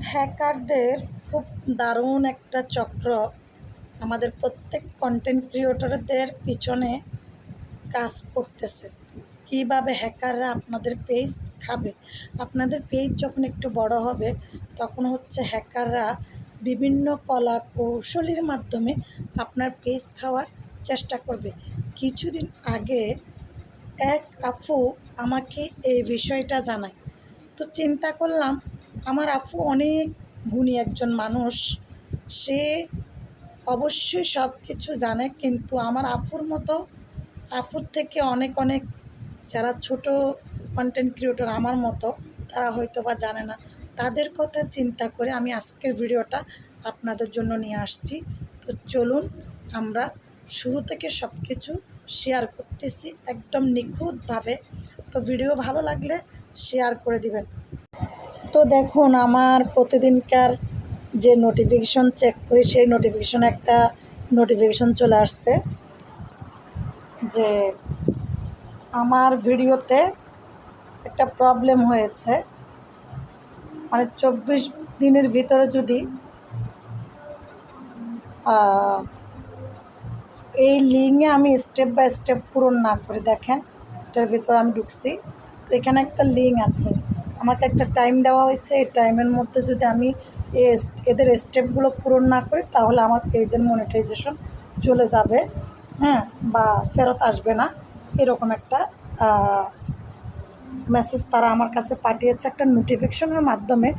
হ্যাকারদের খুব দারুণ একটা চক্র আমাদের প্রত্যেক কন্টেন্ট ক্রিয়েটরদের পিছনে কাজ করতেছে। কিভাবে হ্যাকাররা আপনাদের পেজ খাবে, আপনাদের পেজ যখন একটু বড় হবে তখন হচ্ছে হ্যাকাররা বিভিন্ন কলা কৌশলের মাধ্যমে আপনার পেজ খাওয়ার চেষ্টা করবে। কিছুদিন আগে এক আপু আমাকে এই বিষয়টা জানায়, তো চিন্তা করলাম আমার আপু অনেক গুণী একজন মানুষ, সে অবশ্যই সব কিছু জানে, কিন্তু আমার আপুর থেকে অনেক অনেক যারা ছোট কন্টেন্ট ক্রিয়েটর আমার মতো তারা হয়তো বা জানে না। তাদের কথা চিন্তা করে আমি আজকের ভিডিওটা আপনাদের জন্য নিয়ে আসছি। তো চলুন আমরা শুরু থেকে সব কিছু শেয়ার করতেছি একদম নিখুঁতভাবে। তো ভিডিও ভালো লাগলে শেয়ার করে দিবেন। তো দেখুন, আমার প্রতিদিনকার যে নোটিফিকেশন চেক করি সেই একটা নোটিফিকেশন চলে আসছে যে আমার ভিডিওতে একটা প্রবলেম হয়েছে। মানে 24 দিনের ভিতরে যদি এই লিঙ্কে আমি স্টেপ বাই স্টেপ পূরণ না করে, দেখেন এটার ভিতরে আমি ঢুকছি, তো এখানে একটা লিঙ্ক আছে, আমাকে একটা টাইম দেওয়া হয়েছে। এই টাইমের মধ্যে যদি আমি এদের স্টেপগুলো পূরণ না করি তাহলে আমার পেজের মনিটাইজেশন চলে যাবে, হ্যাঁ, বা ফেরত আসবে না, এরকম একটা মেসেজ তারা আমার কাছে পাঠিয়েছে একটা নোটিফিকেশনের মাধ্যমে।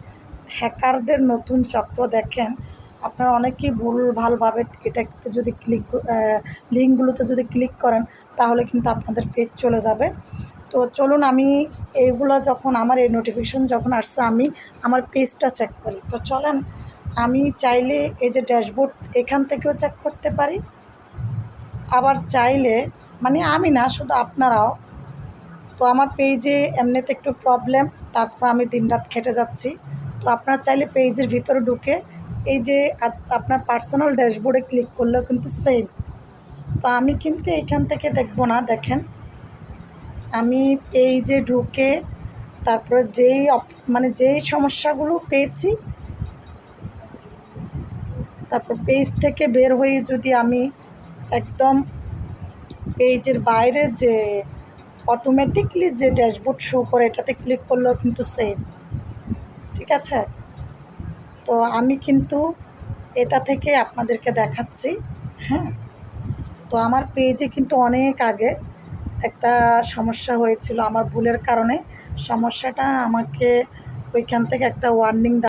হ্যাকারদের নতুন চক্র দেখেন, আপনারা অনেকেই ভুলভালভাবে এটাতে যদি লিঙ্কগুলোতে যদি ক্লিক করেন তাহলে কিন্তু আপনাদের পেজ চলে যাবে। তো চলুন আমি এইগুলো যখন আমার এই নোটিফিকেশন যখন আসছে আমি আমার পেজটা চেক করি। তো চলেন, আমি চাইলে এই যে ড্যাশবোর্ড এখান থেকেও চেক করতে পারি, আবার চাইলে, মানে আমি না, শুধু আপনারাও। তো আমার পেজে এমনিতে একটু প্রবলেম, তারপর আমি দিনরাত খেটে যাচ্ছি। তো আপনারা চাইলে পেজের ভিতরে ঢুকে এই যে আপনার পার্সোনাল ড্যাশবোর্ডে ক্লিক করলেও কিন্তু সেম। তো আমি কিন্তু এইখান থেকে দেখবো না, দেখেন আমি পেজে ঢুকে তারপরে যেই সমস্যাগুলো পেয়েছি, তারপর পেজ থেকে বের হয়ে যদি আমি একদম পেজের বাইরে যে অটোমেটিকলি যে ড্যাশবোর্ড শো করে এটাতে ক্লিক করলেও কিন্তু সেম, ঠিক আছে। তো আমি কিন্তু এটা থেকে আপনাদেরকে দেখাচ্ছি, হ্যাঁ। তো আমার পেজে কিন্তু অনেক আগে একটা সমস্যা হয়েছিল, আমার ভুলের কারণে সমস্যাটা আমাকে ওইখান থেকে একটা ওয়ার্নিং